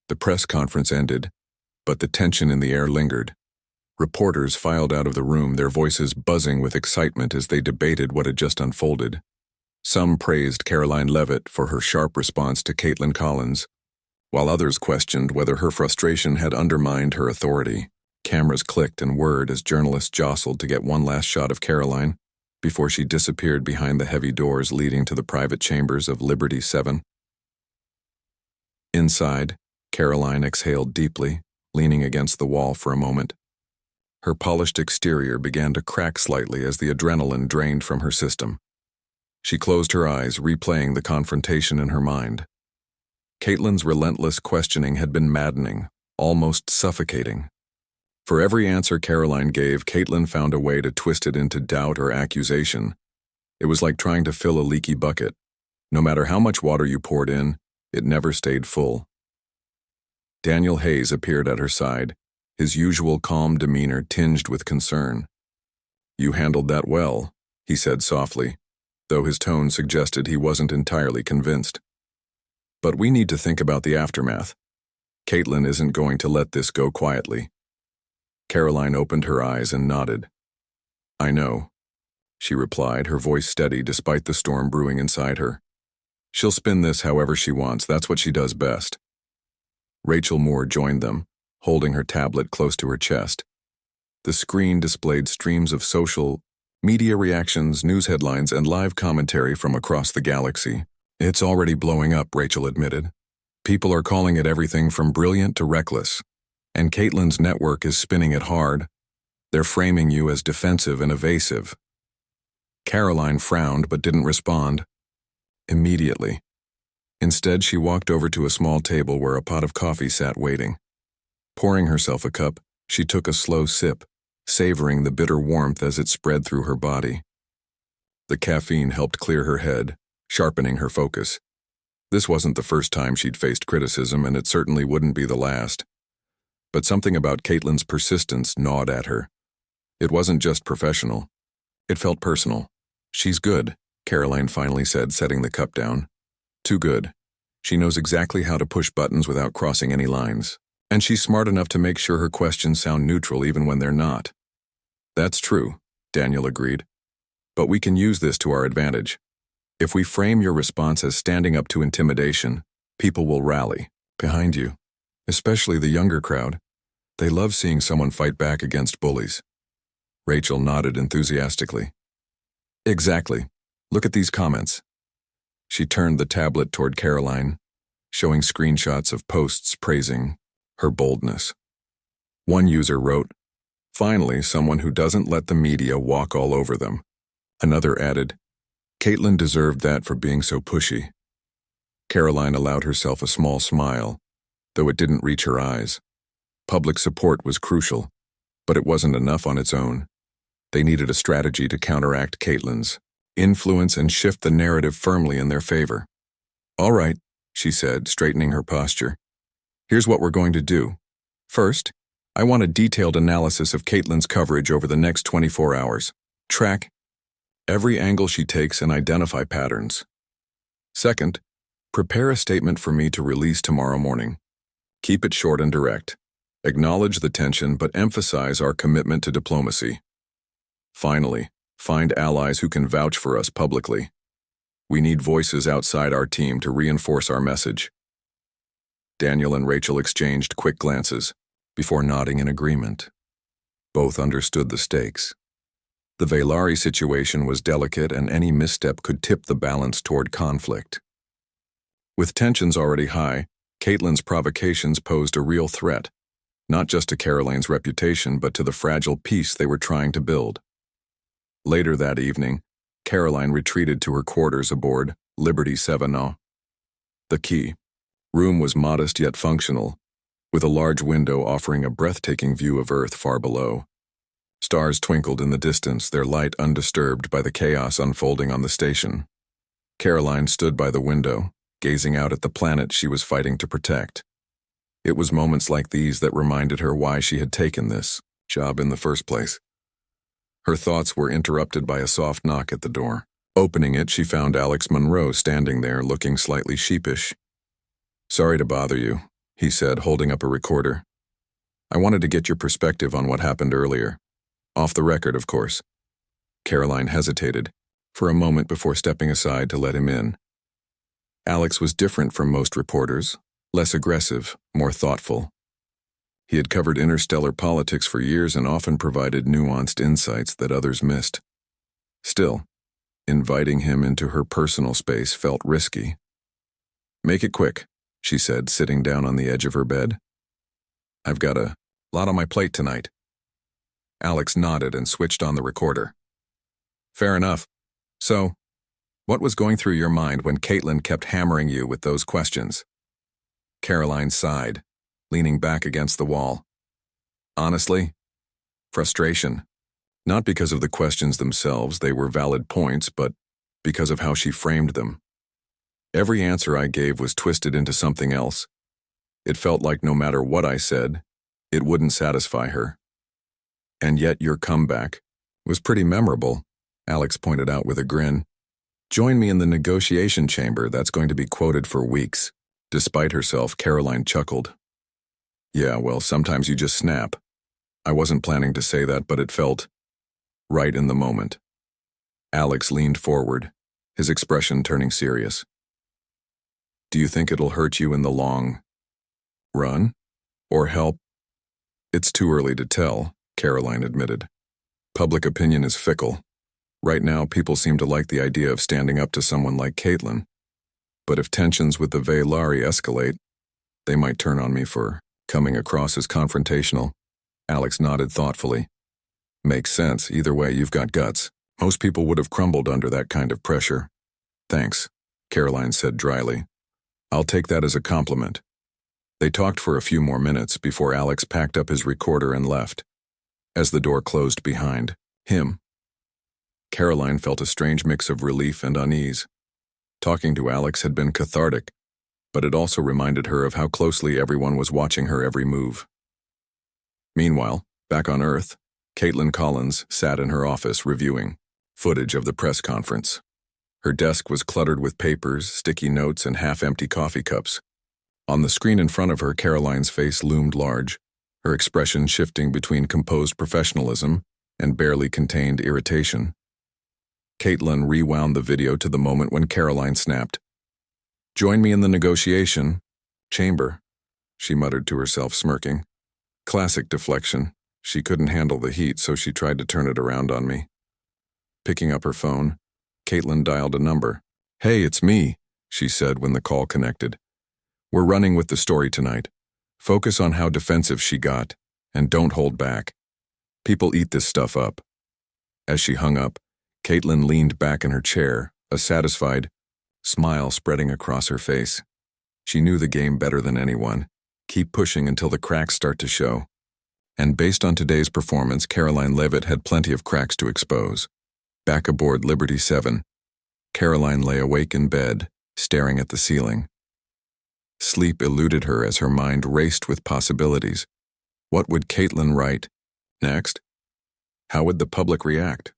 The press conference ended, but the tension in the air lingered. Reporters filed out of the room, their voices buzzing with excitement as they debated what had just unfolded. Some praised Karoline Leavitt for her sharp response to Kaitlan Collins, while others questioned whether her frustration had undermined her authority. Cameras clicked and whirred as journalists jostled to get one last shot of Karoline before she disappeared behind the heavy doors leading to the private chambers of Liberty 7. Inside, Karoline exhaled deeply, leaning against the wall for a moment. Her polished exterior began to crack slightly as the adrenaline drained from her system. She closed her eyes, replaying the confrontation in her mind. Kaitlan's relentless questioning had been maddening, almost suffocating. For every answer Karoline gave, Kaitlan found a way to twist it into doubt or accusation. It was like trying to fill a leaky bucket. No matter how much water you poured in, it never stayed full. Daniel Hayes appeared at her side, his usual calm demeanor tinged with concern. "You handled that well," he said softly, though his tone suggested he wasn't entirely convinced. "But we need to think about the aftermath. Kaitlan isn't going to let this go quietly." Karoline opened her eyes and nodded. "I know," she replied, her voice steady despite the storm brewing inside her. "She'll spin this however she wants, that's what she does best." Rachel Moore joined them, holding her tablet close to her chest. The screen displayed streams of social media reactions, news headlines, and live commentary from across the galaxy. "It's already blowing up," Rachel admitted. "People are calling it everything from brilliant to reckless. And Kaitlan's network is spinning it hard. They're framing you as defensive and evasive." Karoline frowned but didn't respond. Immediately. Instead, she walked over to a small table where a pot of coffee sat waiting. Pouring herself a cup, she took a slow sip, savoring the bitter warmth as it spread through her body. The caffeine helped clear her head, sharpening her focus. This wasn't the first time she'd faced criticism, and it certainly wouldn't be the last. But something about Kaitlan's persistence gnawed at her. It wasn't just professional. It felt personal. "She's good," Karoline finally said, setting the cup down. "Too good. She knows exactly how to push buttons without crossing any lines. And she's smart enough to make sure her questions sound neutral even when they're not." "That's true," Daniel agreed. "But we can use this to our advantage. If we frame your response as standing up to intimidation, people will rally behind you. Especially the younger crowd. They love seeing someone fight back against bullies." Rachel nodded enthusiastically. "Exactly. Look at these comments." She turned the tablet toward Karoline, showing screenshots of posts praising her boldness. One user wrote, "Finally, someone who doesn't let the media walk all over them." Another added, "Kaitlan deserved that for being so pushy." Karoline allowed herself a small smile, though it didn't reach her eyes. Public support was crucial, but it wasn't enough on its own. They needed a strategy to counteract Kaitlan's influence and shift the narrative firmly in their favor. "All right," she said, straightening her posture. "Here's what we're going to do. First, I want a detailed analysis of Kaitlan's coverage over the next 24 hours. Track every angle she takes and identify patterns. Second, prepare a statement for me to release tomorrow morning. Keep it short and direct. Acknowledge the tension, but emphasize our commitment to diplomacy. Finally, find allies who can vouch for us publicly. We need voices outside our team to reinforce our message." Daniel and Rachel exchanged quick glances before nodding in agreement. Both understood the stakes. The Valari situation was delicate, and any misstep could tip the balance toward conflict. With tensions already high, Kaitlan's provocations posed a real threat, not just to Karoline's reputation, but to the fragile peace they were trying to build. Later that evening, Karoline retreated to her quarters aboard Liberty 7. The key room was modest yet functional, with a large window offering a breathtaking view of Earth far below. Stars twinkled in the distance, their light undisturbed by the chaos unfolding on the station. Karoline stood by the window, gazing out at the planet she was fighting to protect. It was moments like these that reminded her why she had taken this job in the first place. Her thoughts were interrupted by a soft knock at the door. Opening it, she found Alex Monroe standing there, looking slightly sheepish. "Sorry to bother you," he said, holding up a recorder. "I wanted to get your perspective on what happened earlier. Off the record, of course." Karoline hesitated for a moment before stepping aside to let him in. Alex was different from most reporters, less aggressive, more thoughtful. He had covered interstellar politics for years and often provided nuanced insights that others missed. Still, inviting him into her personal space felt risky. "Make it quick," she said, sitting down on the edge of her bed. "I've got a lot on my plate tonight." Alex nodded and switched on the recorder. "Fair enough. So, what was going through your mind when Kaitlan kept hammering you with those questions?" Karoline sighed, leaning back against the wall. "Honestly, frustration. Not because of the questions themselves, they were valid points, but because of how she framed them. Every answer I gave was twisted into something else. It felt like no matter what I said, it wouldn't satisfy her. And yet your comeback was pretty memorable," Alex pointed out with a grin. "Join me in the negotiation chamber that's going to be quoted for weeks." Despite herself, Karoline chuckled. "Yeah, well, sometimes you just snap. I wasn't planning to say that, but it felt right in the moment." Alex leaned forward, his expression turning serious. "Do you think it'll hurt you in the long run? Or help?" "It's too early to tell," Karoline admitted. "Public opinion is fickle. Right now, people seem to like the idea of standing up to someone like Kaitlan. But if tensions with the Veilari escalate, they might turn on me for coming across as confrontational." Alex nodded thoughtfully. "Makes sense. Either way, you've got guts. Most people would have crumbled under that kind of pressure." "Thanks," Karoline said dryly. "I'll take that as a compliment." They talked for a few more minutes before Alex packed up his recorder and left. As the door closed behind him, Karoline felt a strange mix of relief and unease. Talking to Alex had been cathartic, but it also reminded her of how closely everyone was watching her every move. Meanwhile, back on Earth, Kaitlan Collins sat in her office reviewing footage of the press conference. Her desk was cluttered with papers, sticky notes, and half-empty coffee cups. On the screen in front of her, Karoline's face loomed large, her expression shifting between composed professionalism and barely contained irritation. Kaitlan rewound the video to the moment when Karoline snapped. "Join me in the negotiation chamber," she muttered to herself, smirking. Classic deflection. She couldn't handle the heat, so she tried to turn it around on me. Picking up her phone, Kaitlan dialed a number. "Hey, it's me," she said when the call connected. "We're running with the story tonight. Focus on how defensive she got, and don't hold back. People eat this stuff up." As she hung up, Kaitlan leaned back in her chair, a satisfied smile spreading across her face. She knew the game better than anyone. Keep pushing until the cracks start to show. And based on today's performance, Karoline Leavitt had plenty of cracks to expose. Back aboard Liberty 7, Karoline lay awake in bed, staring at the ceiling. Sleep eluded her as her mind raced with possibilities. What would Kaitlan write next? How would the public react?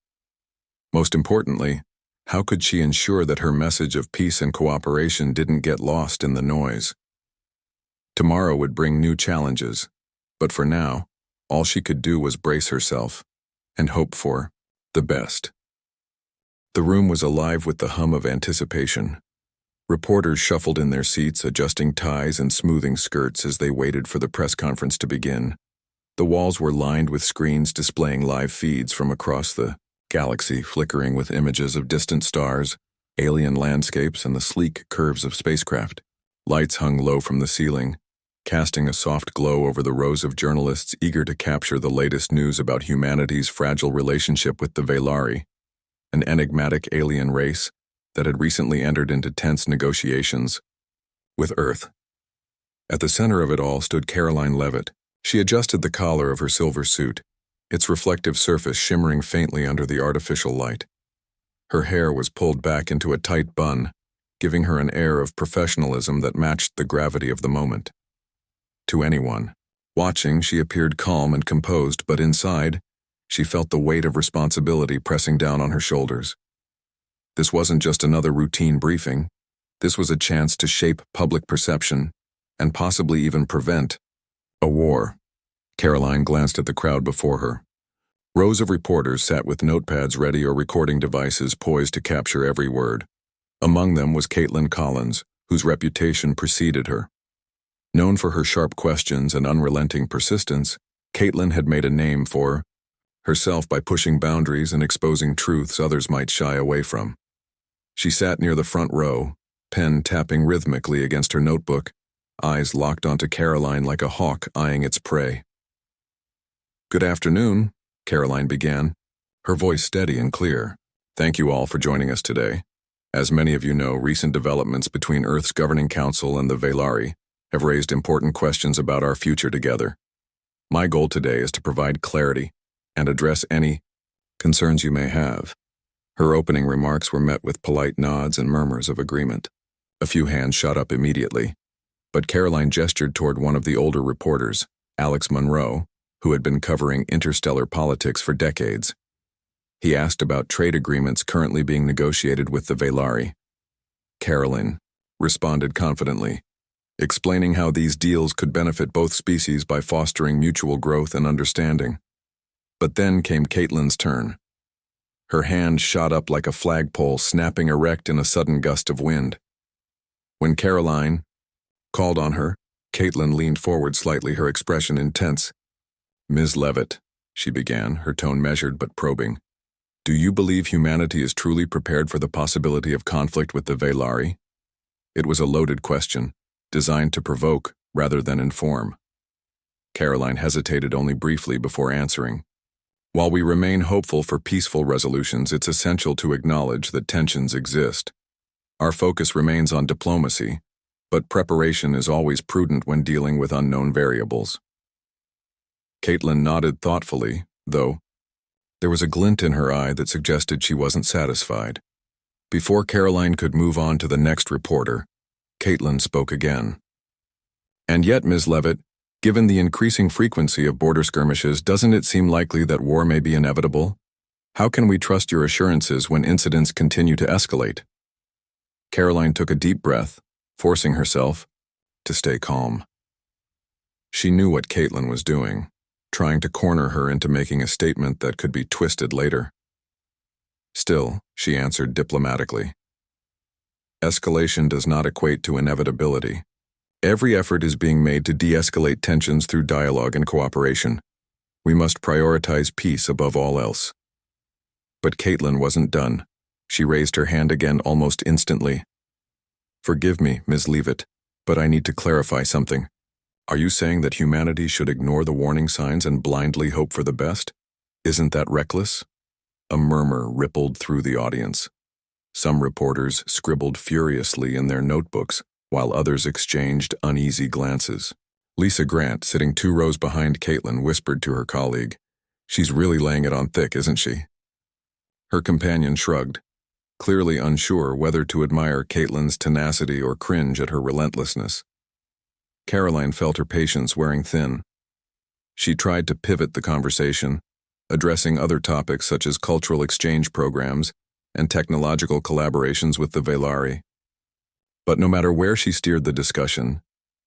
Most importantly, how could she ensure that her message of peace and cooperation didn't get lost in the noise? Tomorrow would bring new challenges, but for now, all she could do was brace herself and hope for the best. The room was alive with the hum of anticipation. Reporters shuffled in their seats, adjusting ties and smoothing skirts as they waited for the press conference to begin. The walls were lined with screens displaying live feeds from across the galaxy, flickering with images of distant stars, alien landscapes, and the sleek curves of spacecraft. Lights hung low from the ceiling, casting a soft glow over the rows of journalists eager to capture the latest news about humanity's fragile relationship with the Veilari, an enigmatic alien race that had recently entered into tense negotiations with Earth. At the center of it all stood Karoline Leavitt. She adjusted the collar of her silver suit, its reflective surface shimmering faintly under the artificial light. Her hair was pulled back into a tight bun, giving her an air of professionalism that matched the gravity of the moment. To anyone watching, she appeared calm and composed, but inside, she felt the weight of responsibility pressing down on her shoulders. This wasn't just another routine briefing. This was a chance to shape public perception, and possibly even prevent a war. Karoline glanced at the crowd before her. Rows of reporters sat with notepads ready or recording devices poised to capture every word. Among them was Kaitlan Collins, whose reputation preceded her. Known for her sharp questions and unrelenting persistence, Kaitlan had made a name for herself by pushing boundaries and exposing truths others might shy away from. She sat near the front row, pen tapping rhythmically against her notebook, eyes locked onto Karoline like a hawk eyeing its prey. "Good afternoon," Karoline began, her voice steady and clear. "Thank you all for joining us today. As many of you know, recent developments between Earth's governing council and the Velari have raised important questions about our future together. My goal today is to provide clarity and address any concerns you may have." Her opening remarks were met with polite nods and murmurs of agreement. A few hands shot up immediately, but Karoline gestured toward one of the older reporters, Alex Monroe, who had been covering interstellar politics for decades. He asked about trade agreements currently being negotiated with the Velari. Karoline responded confidently, explaining how these deals could benefit both species by fostering mutual growth and understanding. But then came Kaitlan's turn. Her hand shot up like a flagpole snapping erect in a sudden gust of wind. When Karoline called on her, Kaitlan leaned forward slightly, her expression intense. "Ms. Leavitt," she began, her tone measured but probing, "do you believe humanity is truly prepared for the possibility of conflict with the Velari?" It was a loaded question, designed to provoke rather than inform. Karoline hesitated only briefly before answering. "While we remain hopeful for peaceful resolutions, it's essential to acknowledge that tensions exist. Our focus remains on diplomacy, but preparation is always prudent when dealing with unknown variables." Kaitlan nodded thoughtfully, though there was a glint in her eye that suggested she wasn't satisfied. Before Karoline could move on to the next reporter, Kaitlan spoke again. "And yet, Ms. Leavitt, given the increasing frequency of border skirmishes, doesn't it seem likely that war may be inevitable? How can we trust your assurances when incidents continue to escalate?" Karoline took a deep breath, forcing herself to stay calm. She knew what Kaitlan was doing, trying to corner her into making a statement that could be twisted later. Still, she answered diplomatically. "Escalation does not equate to inevitability. Every effort is being made to de-escalate tensions through dialogue and cooperation. We must prioritize peace above all else." But Kaitlan wasn't done. She raised her hand again almost instantly. "Forgive me, Ms. Leavitt, but I need to clarify something. Are you saying that humanity should ignore the warning signs and blindly hope for the best? Isn't that reckless?" A murmur rippled through the audience. Some reporters scribbled furiously in their notebooks, while others exchanged uneasy glances. Lisa Grant, sitting 2 rows behind Kaitlan, whispered to her colleague, "She's really laying it on thick, isn't she?" Her companion shrugged, clearly unsure whether to admire Kaitlan's tenacity or cringe at her relentlessness. Karoline felt her patience wearing thin. She tried to pivot the conversation, addressing other topics such as cultural exchange programs and technological collaborations with the Velari. But no matter where she steered the discussion,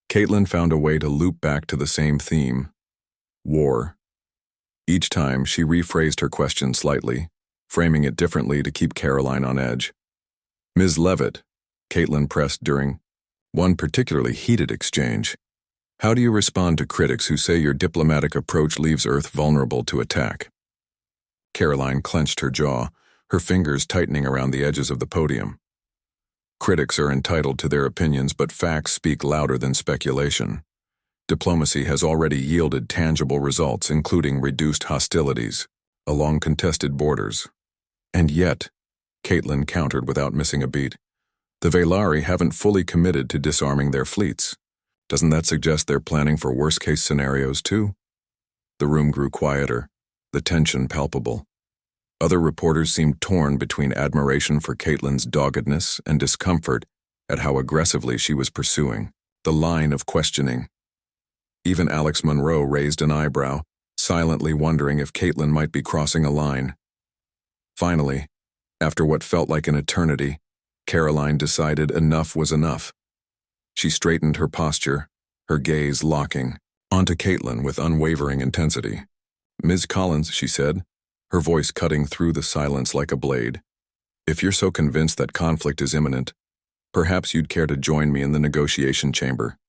Kaitlan found a way to loop back to the same theme: war. Each time, she rephrased her question slightly, framing it differently to keep Karoline on edge. "Ms. Leavitt," Kaitlan pressed during one particularly heated exchange, "how do you respond to critics who say your diplomatic approach leaves Earth vulnerable to attack?" Karoline clenched her jaw, her fingers tightening around the edges of the podium. Critics are entitled to their opinions, but facts speak louder than speculation. Diplomacy has already yielded tangible results, including reduced hostilities along contested borders. And yet, Kaitlan countered without missing a beat, the Velari haven't fully committed to disarming their fleets. Doesn't that suggest they're planning for worst-case scenarios too? The room grew quieter, the tension palpable. Other reporters seemed torn between admiration for Kaitlan's doggedness and discomfort at how aggressively she was pursuing the line of questioning. Even Alex Monroe raised an eyebrow, silently wondering if Kaitlan might be crossing a line. Finally, after what felt like an eternity, Karoline decided enough was enough. She straightened her posture, her gaze locking onto Kaitlan with unwavering intensity. "Ms. Collins," she said, her voice cutting through the silence like a blade. "If you're so convinced that conflict is imminent, perhaps you'd care to join me in the negotiation chamber.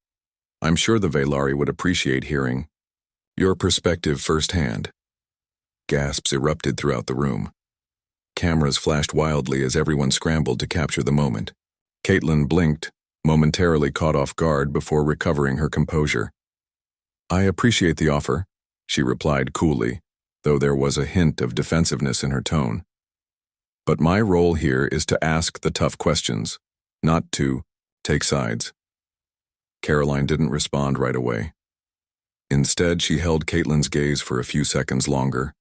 I'm sure the Velari would appreciate hearing your perspective firsthand." Gasps erupted throughout the room. Cameras flashed wildly as everyone scrambled to capture the moment. Kaitlan blinked, momentarily caught off guard before recovering her composure. "I appreciate the offer," she replied coolly, though there was a hint of defensiveness in her tone. "But my role here is to ask the tough questions, not to take sides." Karoline didn't respond right away. Instead, she held Kaitlan's gaze for a few seconds longer,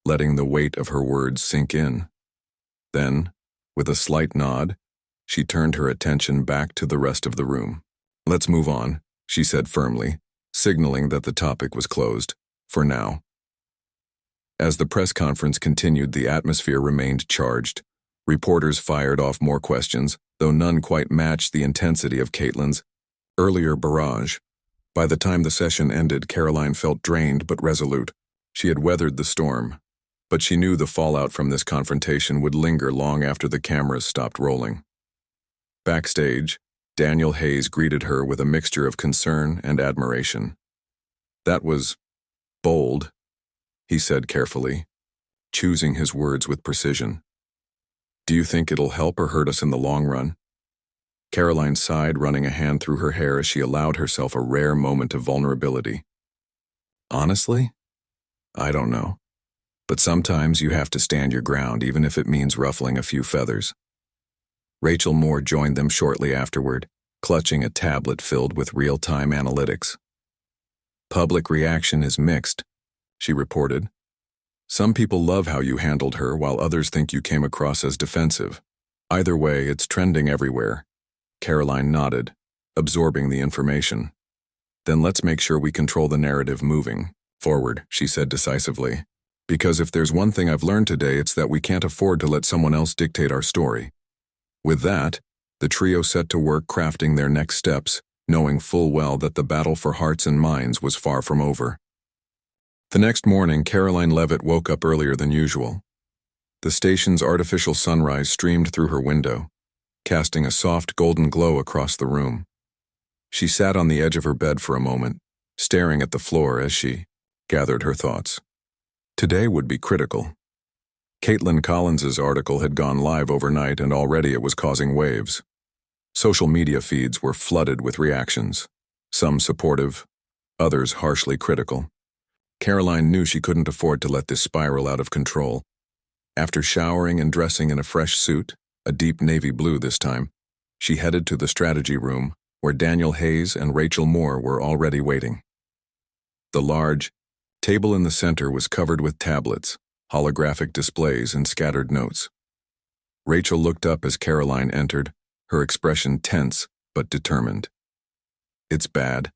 letting the weight of her words sink in. Then, with a slight nod, she turned her attention back to the rest of the room. "Let's move on," she said firmly, signaling that the topic was closed, for now. As the press conference continued, the atmosphere remained charged. Reporters fired off more questions, though none quite matched the intensity of Kaitlan's earlier barrage. By the time the session ended, Karoline felt drained but resolute. She had weathered the storm, but she knew the fallout from this confrontation would linger long after the cameras stopped rolling. Backstage, Daniel Hayes greeted her with a mixture of concern and admiration. "That was bold," he said carefully, choosing his words with precision. "Do you think it'll help or hurt us in the long run?" Karoline sighed, running a hand through her hair as she allowed herself a rare moment of vulnerability. "Honestly, I don't know. But sometimes you have to stand your ground, even if it means ruffling a few feathers." Rachel Moore joined them shortly afterward, clutching a tablet filled with real-time analytics. "Public reaction is mixed," she reported. "Some people love how you handled her, while others think you came across as defensive. Either way, it's trending everywhere." Karoline nodded, absorbing the information. "Then let's make sure we control the narrative moving forward," she said decisively. "Because if there's one thing I've learned today, it's that we can't afford to let someone else dictate our story." With that, the trio set to work crafting their next steps, knowing full well that the battle for hearts and minds was far from over. The next morning, Karoline Leavitt woke up earlier than usual. The station's artificial sunrise streamed through her window, casting a soft golden glow across the room. She sat on the edge of her bed for a moment, staring at the floor as she gathered her thoughts. Today would be critical. Kaitlan Collins's article had gone live overnight, and already it was causing waves. Social media feeds were flooded with reactions, some supportive, others harshly critical. Karoline knew she couldn't afford to let this spiral out of control. After showering and dressing in a fresh suit, a deep navy blue this time, she headed to the strategy room, where Daniel Hayes and Rachel Moore were already waiting. The large table in the center was covered with tablets, holographic displays, and scattered notes. Rachel looked up as Karoline entered, her expression tense but determined. "It's bad,"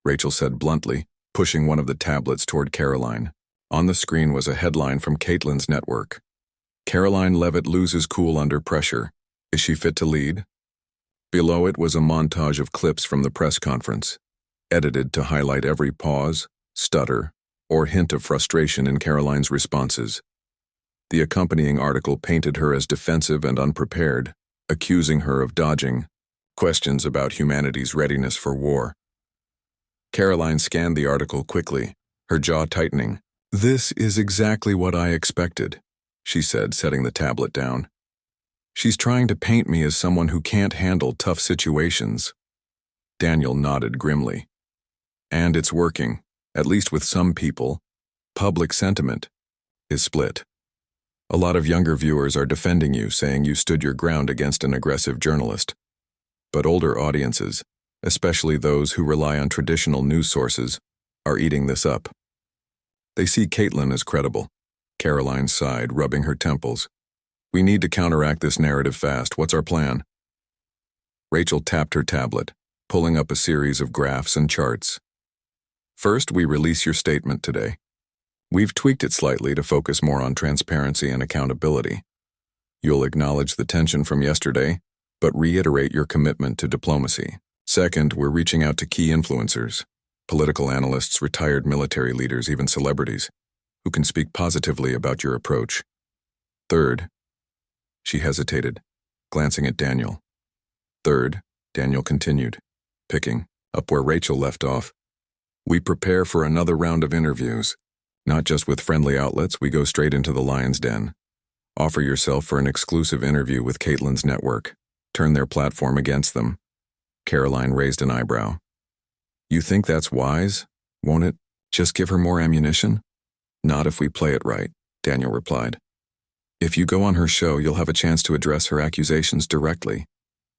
Rachel said bluntly, pushing one of the tablets toward Karoline. On the screen was a headline from Kaitlan's network. "Karoline Leavitt loses cool under pressure. Is she fit to lead?" Below it was a montage of clips from the press conference, edited to highlight every pause, stutter, or hint of frustration in Karoline's responses. The accompanying article painted her as defensive and unprepared, accusing her of dodging questions about humanity's readiness for war. Karoline scanned the article quickly, her jaw tightening. "This is exactly what I expected," she said, setting the tablet down. "She's trying to paint me as someone who can't handle tough situations." Daniel nodded grimly. "And it's working, at least with some people. Public sentiment is split. A lot of younger viewers are defending you, saying you stood your ground against an aggressive journalist. But older audiences, especially those who rely on traditional news sources, are eating this up. They see Kaitlan as credible." Karoline sighed, rubbing her temples. "We need to counteract this narrative fast. What's our plan?" Rachel tapped her tablet, pulling up a series of graphs and charts. "First, we release your statement today. We've tweaked it slightly to focus more on transparency and accountability. You'll acknowledge the tension from yesterday, but reiterate your commitment to diplomacy. Second, we're reaching out to key influencers, political analysts, retired military leaders, even celebrities, who can speak positively about your approach. Third, she hesitated, glancing at Daniel. Third, Daniel continued, picking up where Rachel left off. We prepare for another round of interviews. Not just with friendly outlets, we go straight into the lion's den. Offer yourself for an exclusive interview with Kaitlan's network. Turn their platform against them. Karoline raised an eyebrow. You think that's wise? Won't it just give her more ammunition? Not if we play it right, Daniel replied. If you go on her show, you'll have a chance to address her accusations directly.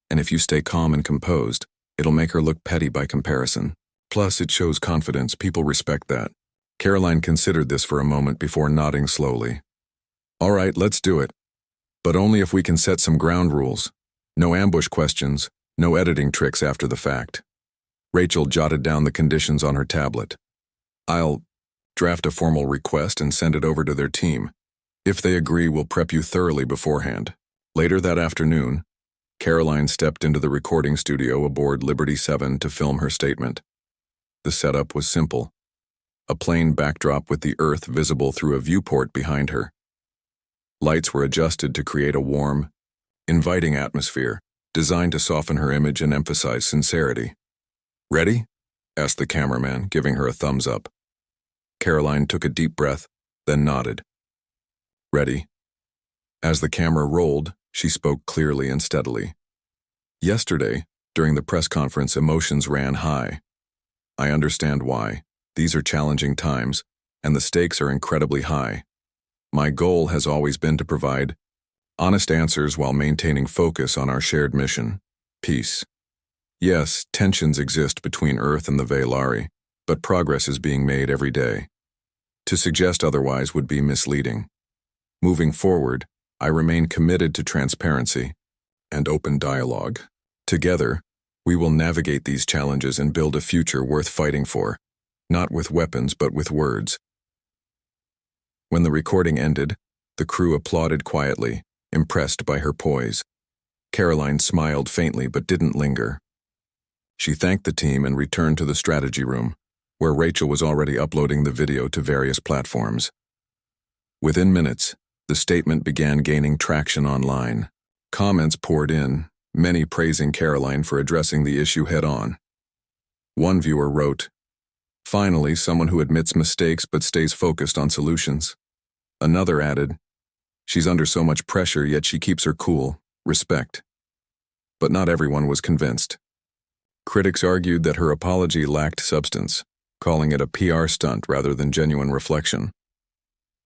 And if you stay calm and composed, it'll make her look petty by comparison. Plus, it shows confidence. People respect that. Karoline considered this for a moment before nodding slowly. All right, let's do it. But only if we can set some ground rules. No ambush questions, no editing tricks after the fact. Rachel jotted down the conditions on her tablet. I'll draft a formal request and send it over to their team. If they agree, we'll prep you thoroughly beforehand. Later that afternoon, Karoline stepped into the recording studio aboard Liberty 7 to film her statement. The setup was simple. A plain backdrop with the Earth visible through a viewport behind her. Lights were adjusted to create a warm, inviting atmosphere, designed to soften her image and emphasize sincerity. Ready? Asked the cameraman, giving her a thumbs up. Karoline took a deep breath, then nodded. Ready. As the camera rolled, she spoke clearly and steadily. Yesterday, during the press conference, emotions ran high. I understand why. These are challenging times, and the stakes are incredibly high. My goal has always been to provide honest answers while maintaining focus on our shared mission, peace. Yes, tensions exist between Earth and the Veilari, but progress is being made every day. To suggest otherwise would be misleading. Moving forward, I remain committed to transparency and open dialogue. Together, we will navigate these challenges and build a future worth fighting for, not with weapons but with words. When the recording ended, the crew applauded quietly, impressed by her poise. Karoline smiled faintly but didn't linger. She thanked the team and returned to the strategy room, where Rachel was already uploading the video to various platforms. Within minutes, the statement began gaining traction online. Comments poured in, many praising Karoline for addressing the issue head-on. One viewer wrote, "Finally, someone who admits mistakes but stays focused on solutions." Another added, "She's under so much pressure, yet she keeps her cool. Respect." But not everyone was convinced. Critics argued that her apology lacked substance, calling it a PR stunt rather than genuine reflection.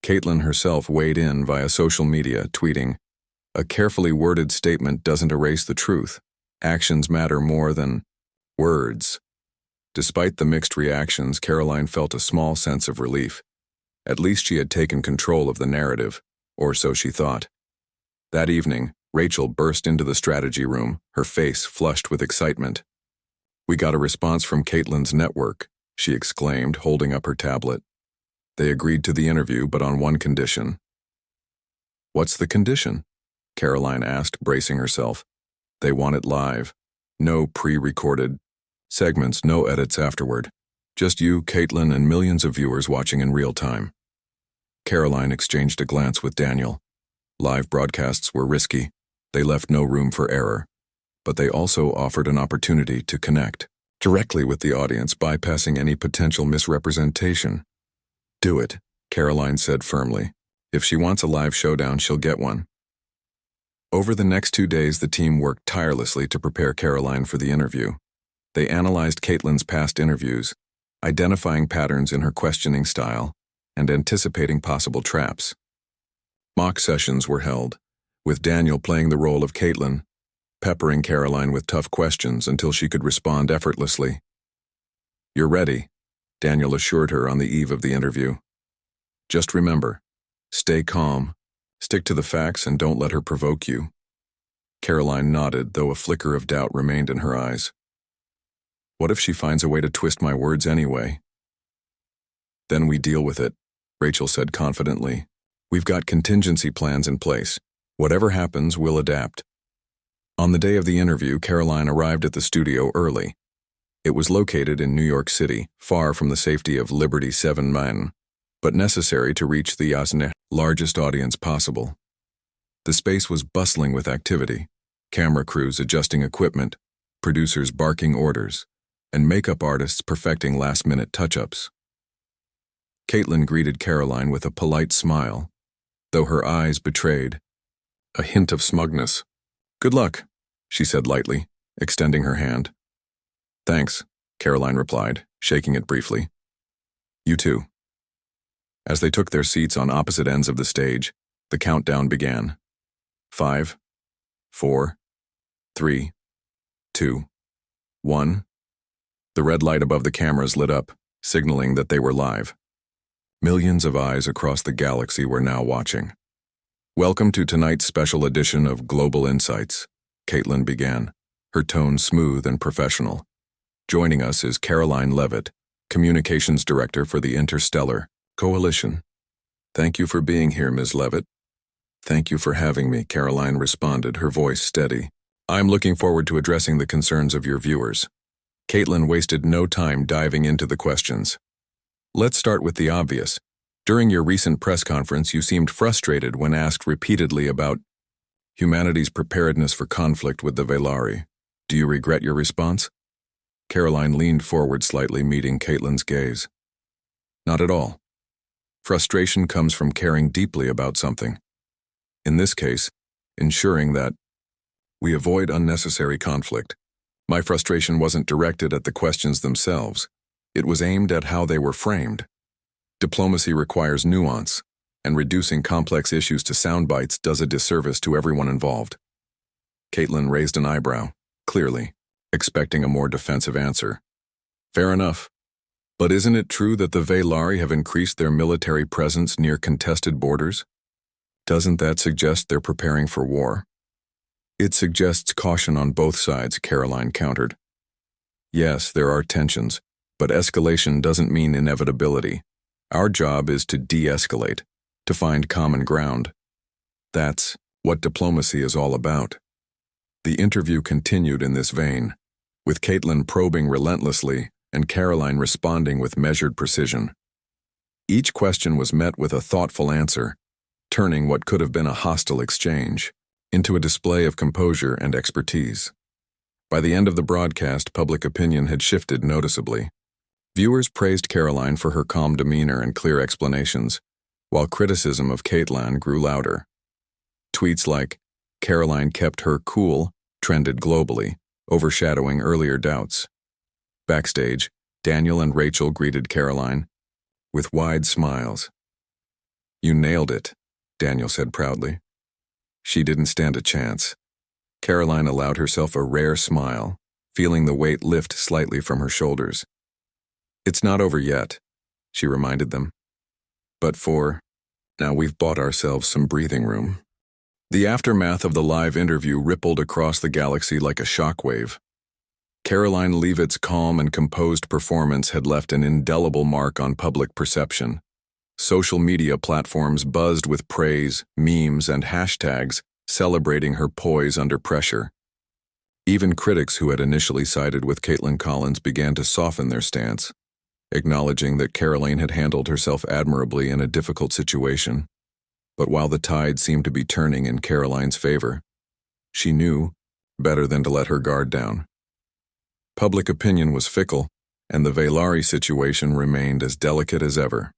Kaitlan herself weighed in via social media, tweeting, "A carefully worded statement doesn't erase the truth. Actions matter more than words." Despite the mixed reactions, Karoline felt a small sense of relief. At least she had taken control of the narrative, or so she thought. That evening, Rachel burst into the strategy room, her face flushed with excitement. "We got a response from Kaitlan's network," she exclaimed, holding up her tablet. "They agreed to the interview, but on one condition." "What's the condition?" Karoline asked, bracing herself. "They want it live. No pre-recorded segments, no edits afterward. Just you, Kaitlan, and millions of viewers watching in real time." Karoline exchanged a glance with Daniel. Live broadcasts were risky. They left no room for error. But they also offered an opportunity to connect directly with the audience, bypassing any potential misrepresentation. "Do it," Karoline said firmly. "If she wants a live showdown, she'll get one." Over the next 2 days, the team worked tirelessly to prepare Karoline for the interview. They analyzed Kaitlan's past interviews, identifying patterns in her questioning style and anticipating possible traps. Mock sessions were held, with Daniel playing the role of Kaitlan, peppering Karoline with tough questions until she could respond effortlessly. "You're ready," Daniel assured her on the eve of the interview. "Just remember, stay calm, stick to the facts, and don't let her provoke you." Karoline nodded, though a flicker of doubt remained in her eyes. "What if she finds a way to twist my words anyway?" "Then we deal with it," Rachel said confidently. "We've got contingency plans in place. Whatever happens, we'll adapt." On the day of the interview, Karoline arrived at the studio early. It was located in New York City, far from the safety of Liberty 7 Manhattan, but necessary to reach the largest audience possible. The space was bustling with activity, camera crews adjusting equipment, producers barking orders, and makeup artists perfecting last-minute touch-ups. Kaitlan greeted Karoline with a polite smile, though her eyes betrayed a hint of smugness. "Good luck," she said lightly, extending her hand. "Thanks," Karoline replied, shaking it briefly. "You too." As they took their seats on opposite ends of the stage, the countdown began. 5, 4, 3, 2, 1. The red light above the cameras lit up, signaling that they were live. Millions of eyes across the galaxy were now watching. "Welcome to tonight's special edition of Global Insights," Kaitlan began, her tone smooth and professional. "Joining us is Karoline Leavitt, Communications Director for the Interstellar Coalition." "Thank you for being here, Ms. Leavitt." "Thank you for having me," Karoline responded, her voice steady. "I'm looking forward to addressing the concerns of your viewers." Kaitlan wasted no time diving into the questions. "Let's start with the obvious. During your recent press conference, you seemed frustrated when asked repeatedly about humanity's preparedness for conflict with the Velari. Do you regret your response?" Karoline leaned forward slightly, meeting Kaitlan's gaze. "Not at all. Frustration comes from caring deeply about something. In this case, ensuring that we avoid unnecessary conflict. My frustration wasn't directed at the questions themselves. It was aimed at how they were framed. Diplomacy requires nuance, and reducing complex issues to sound bites does a disservice to everyone involved." Kaitlan raised an eyebrow, clearly, expecting a more defensive answer. "Fair enough. But isn't it true that the Velari have increased their military presence near contested borders? Doesn't that suggest they're preparing for war?" "It suggests caution on both sides," Karoline countered. "Yes, there are tensions, but escalation doesn't mean inevitability. Our job is to de-escalate, to find common ground. That's what diplomacy is all about." The interview continued in this vein, with Kaitlan probing relentlessly and Karoline responding with measured precision. Each question was met with a thoughtful answer, turning what could have been a hostile exchange into a display of composure and expertise. By the end of the broadcast, public opinion had shifted noticeably. Viewers praised Karoline for her calm demeanor and clear explanations, while criticism of Kaitlan grew louder. Tweets like, "Karoline kept her cool," trended globally, overshadowing earlier doubts. Backstage, Daniel and Rachel greeted Karoline with wide smiles. "You nailed it," Daniel said proudly. She didn't stand a chance. Karoline allowed herself a rare smile, feeling the weight lift slightly from her shoulders. "It's not over yet," she reminded them. "But now we've bought ourselves some breathing room." The aftermath of the live interview rippled across the galaxy like a shockwave. Karoline Leavitt's calm and composed performance had left an indelible mark on public perception. Social media platforms buzzed with praise, memes, and hashtags celebrating her poise under pressure. Even critics who had initially sided with Kaitlan Collins began to soften their stance, acknowledging that Karoline had handled herself admirably in a difficult situation. But while the tide seemed to be turning in Karoline's favor, she knew better than to let her guard down. Public opinion was fickle, and the Velari situation remained as delicate as ever.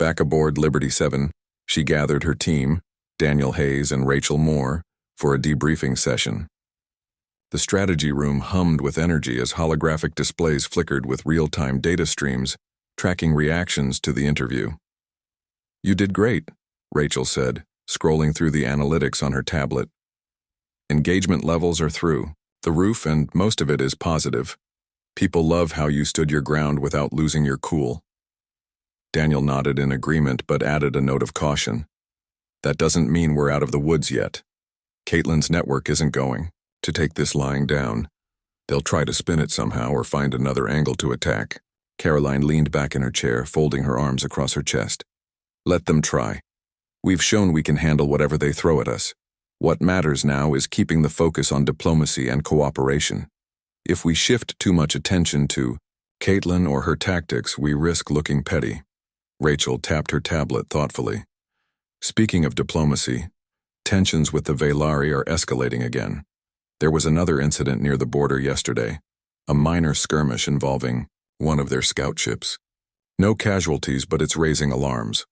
Back aboard Liberty 7, she gathered her team, Daniel Hayes and Rachel Moore, for a debriefing session. The strategy room hummed with energy as holographic displays flickered with real-time data streams, tracking reactions to the interview. "You did great," Rachel said, scrolling through the analytics on her tablet. "Engagement levels are through the roof, and most of it is positive. People love how you stood your ground without losing your cool." Daniel nodded in agreement but added a note of caution. "That doesn't mean we're out of the woods yet. Kaitlan's network isn't going to take this lying down. They'll try to spin it somehow or find another angle to attack." Karoline leaned back in her chair, folding her arms across her chest. "Let them try. We've shown we can handle whatever they throw at us. What matters now is keeping the focus on diplomacy and cooperation. If we shift too much attention to Kaitlan or her tactics, we risk looking petty. Rachel tapped her tablet thoughtfully. Speaking of diplomacy, tensions with the Velari are escalating again. There was another incident near the border yesterday, a minor skirmish involving one of their scout ships. No casualties, but it's raising alarms.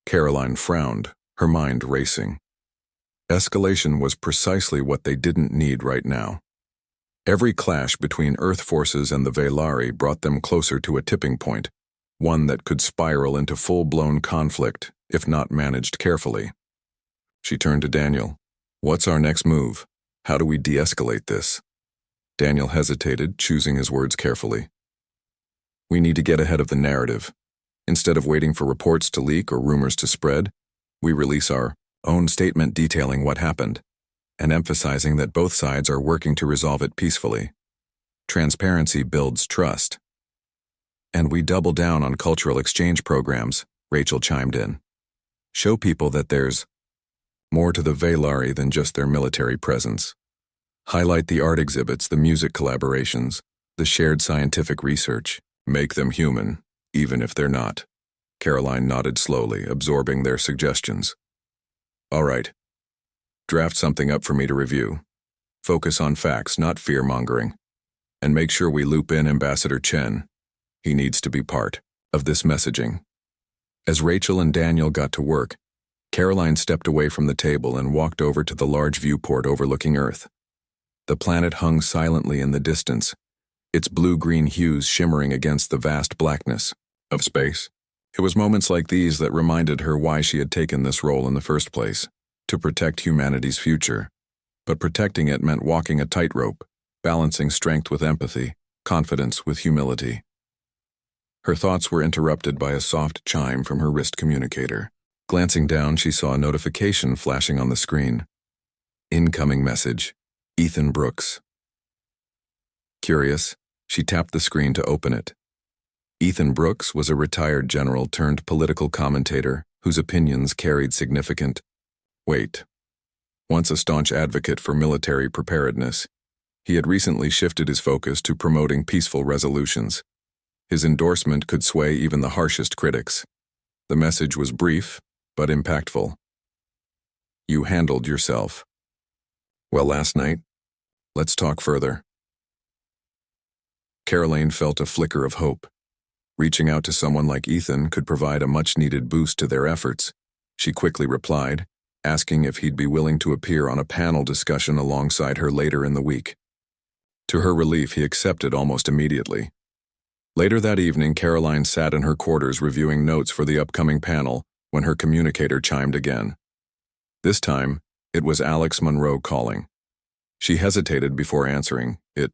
Karoline frowned, her mind racing. Escalation was precisely what they didn't need right now. Every clash between Earth forces and the Velari brought them closer to a tipping point, one that could spiral into full-blown conflict if not managed carefully. She turned to Daniel. What's our next move? How do we de-escalate this? Daniel hesitated, choosing his words carefully. We need to get ahead of the narrative. Instead of waiting for reports to leak or rumors to spread, we release our own statement detailing what happened, and emphasizing that both sides are working to resolve it peacefully. Transparency builds trust. And we double down on cultural exchange programs, Rachel chimed in. Show people that there's more to the Velari than just their military presence. Highlight the art exhibits, the music collaborations, the shared scientific research. Make them human, even if they're not. Karoline nodded slowly, absorbing their suggestions. All right. Draft something up for me to review. Focus on facts, not fear-mongering. And make sure we loop in Ambassador Chen. He needs to be part of this messaging. As Rachel and Daniel got to work, Karoline stepped away from the table and walked over to the large viewport overlooking Earth. The planet hung silently in the distance, its blue-green hues shimmering against the vast blackness of space. It was moments like these that reminded her why she had taken this role in the first place, to protect humanity's future. But protecting it meant walking a tightrope, balancing strength with empathy, confidence with humility. Her thoughts were interrupted by a soft chime from her wrist communicator. Glancing down, she saw a notification flashing on the screen. Incoming message. Ethan Brooks. Curious, she tapped the screen to open it. Ethan Brooks was a retired general turned political commentator whose opinions carried significant weight. Once a staunch advocate for military preparedness, he had recently shifted his focus to promoting peaceful resolutions. His endorsement could sway even the harshest critics. The message was brief, but impactful. You handled yourself. Well, last night, let's talk further. Karoline felt a flicker of hope. Reaching out to someone like Ethan could provide a much-needed boost to their efforts. She quickly replied, asking if he'd be willing to appear on a panel discussion alongside her later in the week. To her relief, he accepted almost immediately. Later that evening, Karoline sat in her quarters reviewing notes for the upcoming panel when her communicator chimed again. This time, it was Alex Monroe calling. She hesitated before answering. It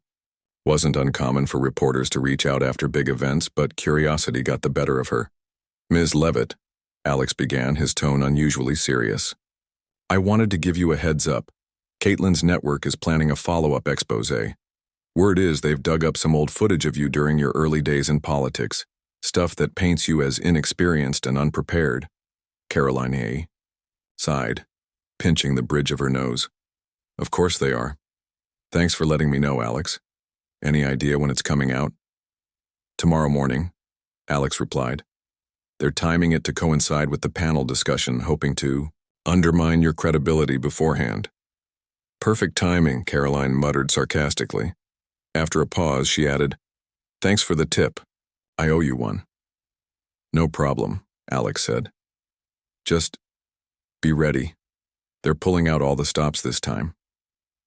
wasn't uncommon for reporters to reach out after big events, but curiosity got the better of her. Ms. Leavitt, Alex began, his tone unusually serious. I wanted to give you a heads up. Kaitlan's network is planning a follow-up expose. Word is they've dug up some old footage of you during your early days in politics, stuff that paints you as inexperienced and unprepared. Karoline sighed, pinching the bridge of her nose. Of course they are. Thanks for letting me know, Alex. Any idea when it's coming out? Tomorrow morning, Alex replied. They're timing it to coincide with the panel discussion, hoping to undermine your credibility beforehand. Perfect timing, Karoline muttered sarcastically. After a pause, she added, Thanks for the tip. I owe you one. No problem, Alex said. Just be ready. They're pulling out all the stops this time.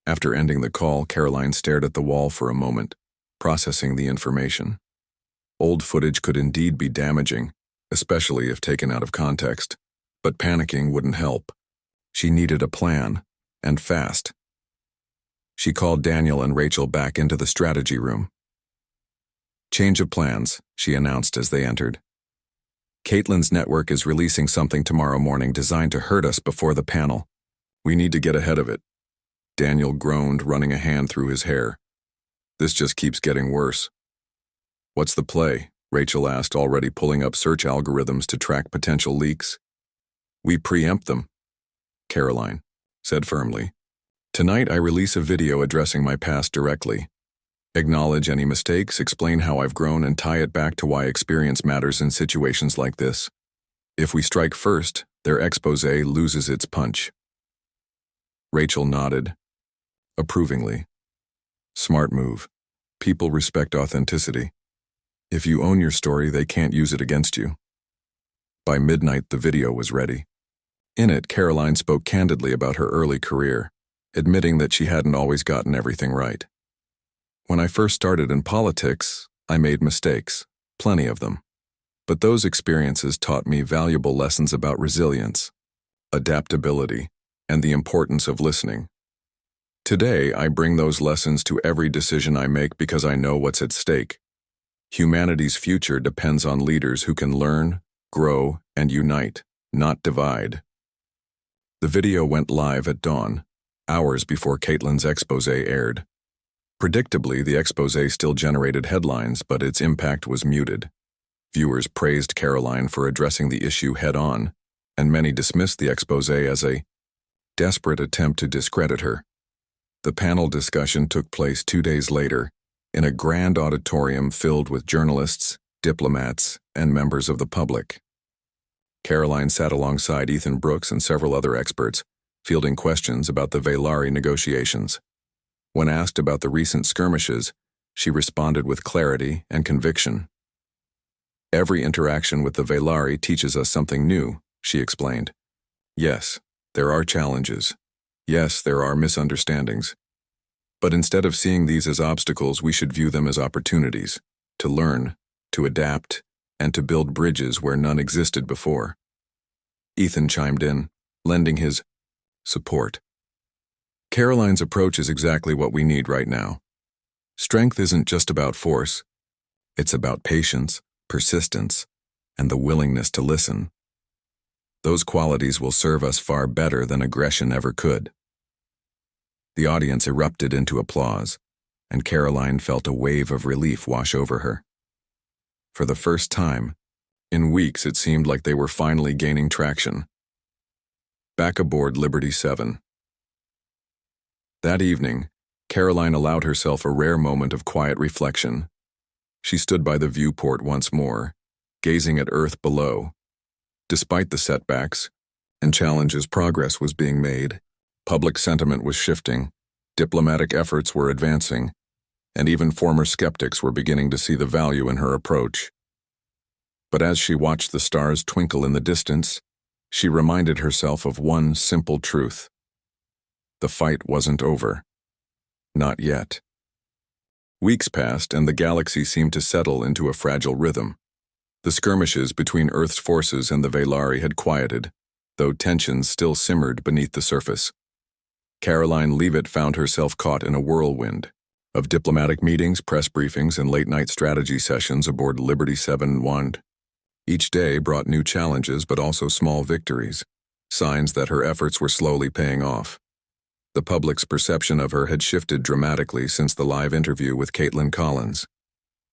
After ending the call, Karoline stared at the wall for a moment, processing the information. Old footage could indeed be damaging, especially if taken out of context, but panicking wouldn't help. She needed a plan, and fast. She called Daniel and Rachel back into the strategy room. Change of plans, she announced as they entered. Kaitlan's network is releasing something tomorrow morning designed to hurt us before the panel. We need to get ahead of it. Daniel groaned, running a hand through his hair. This just keeps getting worse. What's the play? Rachel asked, already pulling up search algorithms to track potential leaks. We preempt them. Karoline said firmly. Tonight I release a video addressing my past directly. Acknowledge any mistakes, explain how I've grown, and tie it back to why experience matters in situations like this. If we strike first, their expose loses its punch. Rachel nodded, approvingly. Smart move. People respect authenticity. If you own your story, they can't use it against you. By midnight, the video was ready. In it, Karoline spoke candidly about her early career, admitting that she hadn't always gotten everything right. When I first started in politics, I made mistakes, plenty of them. But those experiences taught me valuable lessons about resilience, adaptability, and the importance of listening. Today, I bring those lessons to every decision I make because I know what's at stake. Humanity's future depends on leaders who can learn, grow, and unite, not divide. The video went live at dawn, hours before Kaitlan's expose aired. Predictably, the expose still generated headlines, but its impact was muted. Viewers praised Karoline for addressing the issue head-on, and many dismissed the expose as a desperate attempt to discredit her. The panel discussion took place 2 days later, in a grand auditorium filled with journalists, diplomats, and members of the public. Karoline sat alongside Ethan Brooks and several other experts, fielding questions about the Veilari negotiations. When asked about the recent skirmishes, she responded with clarity and conviction. Every interaction with the Veilari teaches us something new, she explained. Yes, there are challenges. Yes, there are misunderstandings. But instead of seeing these as obstacles, we should view them as opportunities, to learn, to adapt, and to build bridges where none existed before. Ethan chimed in, lending his support. Karoline's approach is exactly what we need right now. Strength isn't just about force. It's about patience, persistence, and the willingness to listen. Those qualities will serve us far better than aggression ever could. The audience erupted into applause, and Karoline felt a wave of relief wash over her. For the first time, in weeks it seemed like they were finally gaining traction. Back aboard Liberty 7. That evening, Karoline allowed herself a rare moment of quiet reflection. She stood by the viewport once more, gazing at Earth below. Despite the setbacks and challenges, progress was being made. Public sentiment was shifting, diplomatic efforts were advancing, and even former skeptics were beginning to see the value in her approach. But as she watched the stars twinkle in the distance, she reminded herself of one simple truth. The fight wasn't over. Not yet. Weeks passed, and the galaxy seemed to settle into a fragile rhythm. The skirmishes between Earth's forces and the Veilari had quieted, though tensions still simmered beneath the surface. Karoline Leavitt found herself caught in a whirlwind of diplomatic meetings, press briefings, and late-night strategy sessions aboard Liberty 7. Each day brought new challenges, but also small victories, signs that her efforts were slowly paying off. The public's perception of her had shifted dramatically since the live interview with Kaitlan Collins.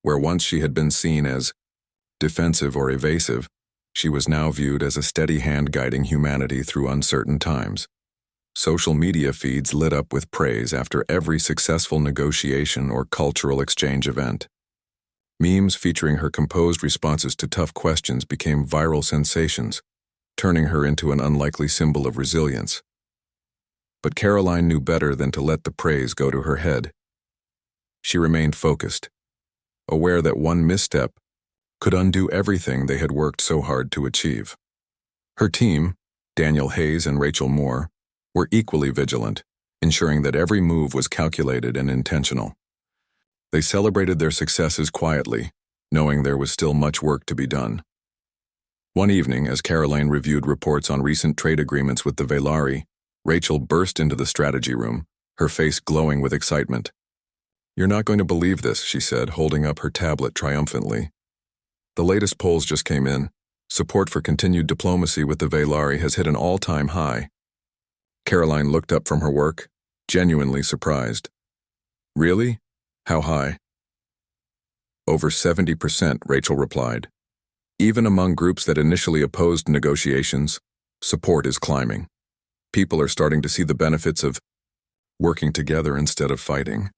Where once she had been seen as defensive or evasive, she was now viewed as a steady hand guiding humanity through uncertain times. Social media feeds lit up with praise after every successful negotiation or cultural exchange event. Memes featuring her composed responses to tough questions became viral sensations, turning her into an unlikely symbol of resilience. But Karoline knew better than to let the praise go to her head. She remained focused, aware that one misstep could undo everything they had worked so hard to achieve. Her team, Daniel Hayes and Rachel Moore, were equally vigilant, ensuring that every move was calculated and intentional. They celebrated their successes quietly, knowing there was still much work to be done. One evening, as Karoline reviewed reports on recent trade agreements with the Veilari, Rachel burst into the strategy room, her face glowing with excitement. "You're not going to believe this," she said, holding up her tablet triumphantly. "The latest polls just came in. Support for continued diplomacy with the Veilari has hit an all-time high." Karoline looked up from her work, genuinely surprised. "Really? How high?" "Over 70%, Rachel replied. "Even among groups that initially opposed negotiations, support is climbing. People are starting to see the benefits of working together instead of fighting.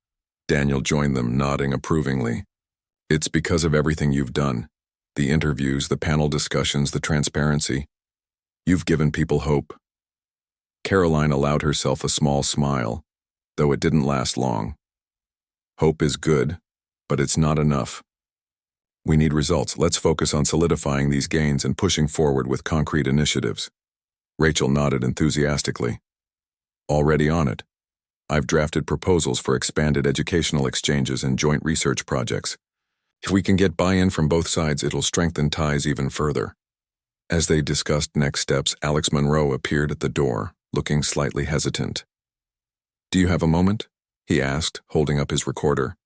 Daniel joined them, nodding approvingly. It's because of everything you've done. The interviews, the panel discussions, the transparency. You've given people hope. Karoline allowed herself a small smile, though it didn't last long. Hope is good, but it's not enough. We need results. Let's focus on solidifying these gains and pushing forward with concrete initiatives. Rachel nodded enthusiastically. Already on it. I've drafted proposals for expanded educational exchanges and joint research projects. If we can get buy-in from both sides, it'll strengthen ties even further. As they discussed next steps, Alex Monroe appeared at the door, looking slightly hesitant. Do you have a moment? He asked, holding up his recorder.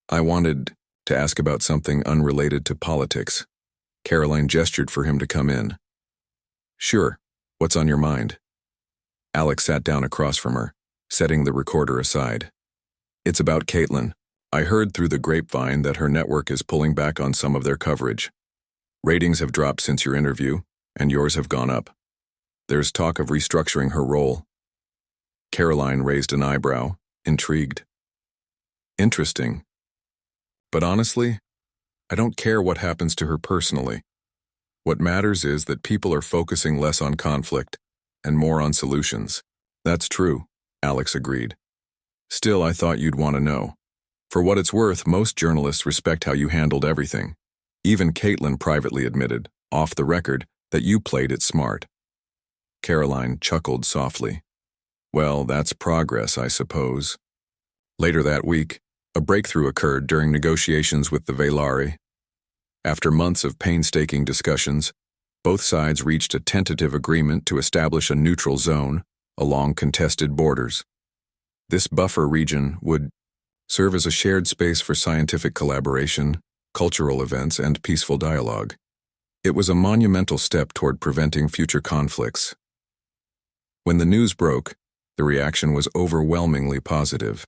I wanted to ask about something unrelated to politics. Karoline gestured for him to come in. Sure. What's on your mind? Alex sat down across from her, setting the recorder aside. It's about Kaitlan. I heard through the grapevine that her network is pulling back on some of their coverage. Ratings have dropped since your interview, and yours have gone up. There's talk of restructuring her role. Karoline raised an eyebrow, intrigued. Interesting. But honestly, I don't care what happens to her personally. What matters is that people are focusing less on conflict and more on solutions. That's true, Alex agreed. Still, I thought you'd want to know. For what it's worth, most journalists respect how you handled everything. Even Kaitlan privately admitted, off the record, that you played it smart. Karoline chuckled softly. Well, that's progress, I suppose. Later that week, a breakthrough occurred during negotiations with the Veilari. After months of painstaking discussions, both sides reached a tentative agreement to establish a neutral zone along contested borders. This buffer region would serve as a shared space for scientific collaboration, cultural events, and peaceful dialogue. It was a monumental step toward preventing future conflicts. When the news broke, the reaction was overwhelmingly positive.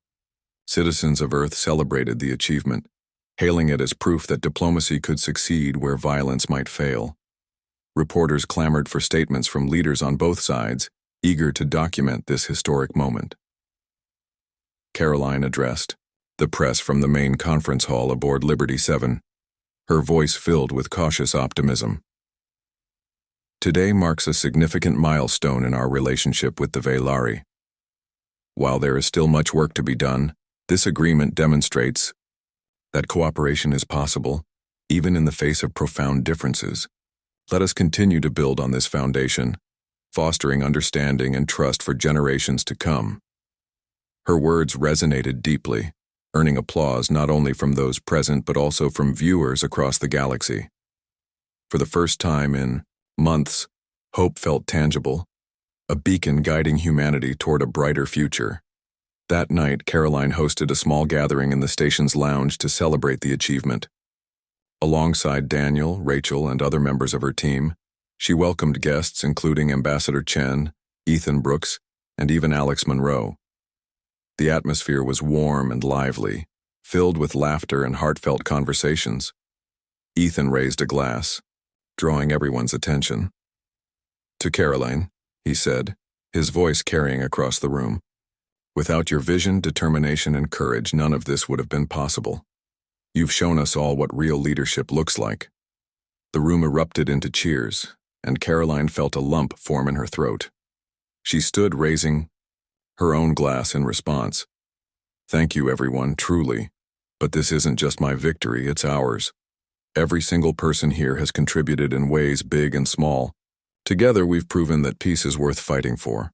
Citizens of Earth celebrated the achievement, hailing it as proof that diplomacy could succeed where violence might fail. Reporters clamored for statements from leaders on both sides, eager to document this historic moment. Karoline addressed the press from the main conference hall aboard Liberty 7, her voice filled with cautious optimism. Today marks a significant milestone in our relationship with the Veilari. While there is still much work to be done, this agreement demonstrates that cooperation is possible, even in the face of profound differences. Let us continue to build on this foundation, fostering understanding and trust for generations to come. Her words resonated deeply, earning applause not only from those present but also from viewers across the galaxy. For the first time in months, hope felt tangible, a beacon guiding humanity toward a brighter future. That night, Karoline hosted a small gathering in the station's lounge to celebrate the achievement. Alongside Daniel, Rachel, and other members of her team, she welcomed guests including Ambassador Chen, Ethan Brooks, and even Alex Monroe. The atmosphere was warm and lively, filled with laughter and heartfelt conversations. Ethan raised a glass, drawing everyone's attention. To Karoline, he said, his voice carrying across the room. Without your vision, determination, and courage, none of this would have been possible. You've shown us all what real leadership looks like. The room erupted into cheers, and Karoline felt a lump form in her throat. She stood raising her own glass in response. Thank you, everyone, truly. But this isn't just my victory, it's ours. Every single person here has contributed in ways big and small. Together, we've proven that peace is worth fighting for.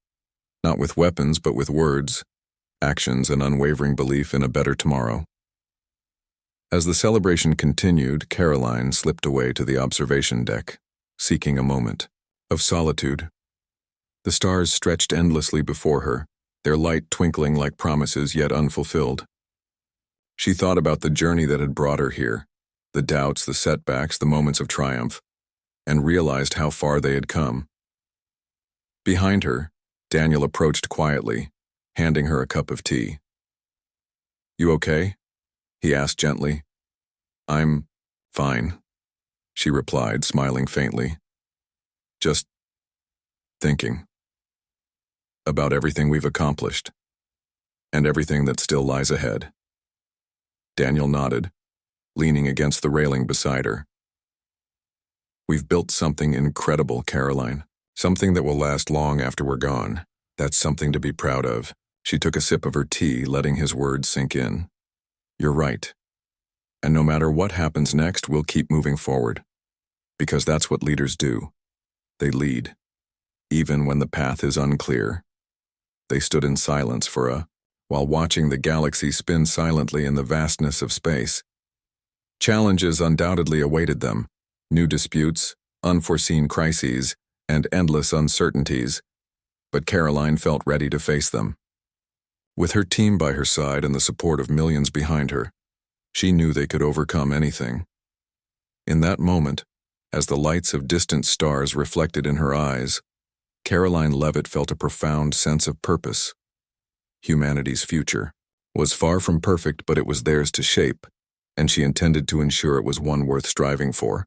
Not with weapons, but with words, actions, and unwavering belief in a better tomorrow. As the celebration continued, Karoline slipped away to the observation deck, seeking a moment of solitude. The stars stretched endlessly before her, their light twinkling like promises yet unfulfilled. She thought about the journey that had brought her here, the doubts, the setbacks, the moments of triumph, and realized how far they had come. Behind her, Daniel approached quietly, handing her a cup of tea. You okay? He asked gently. I'm fine, she replied, smiling faintly. Just thinking. about everything we've accomplished, and everything that still lies ahead. Daniel nodded, leaning against the railing beside her. We've built something incredible, Karoline. Something that will last long after we're gone. That's something to be proud of. She took a sip of her tea, letting his words sink in. You're right. And no matter what happens next, we'll keep moving forward. Because that's what leaders do. They lead. Even when the path is unclear. They stood in silence while watching the galaxy spin silently in the vastness of space. Challenges undoubtedly awaited them. New disputes, unforeseen crises, and endless uncertainties. But Karoline felt ready to face them. With her team by her side and the support of millions behind her, she knew they could overcome anything. In that moment, as the lights of distant stars reflected in her eyes, Karoline Leavitt felt a profound sense of purpose. Humanity's future was far from perfect, but it was theirs to shape, and she intended to ensure it was one worth striving for.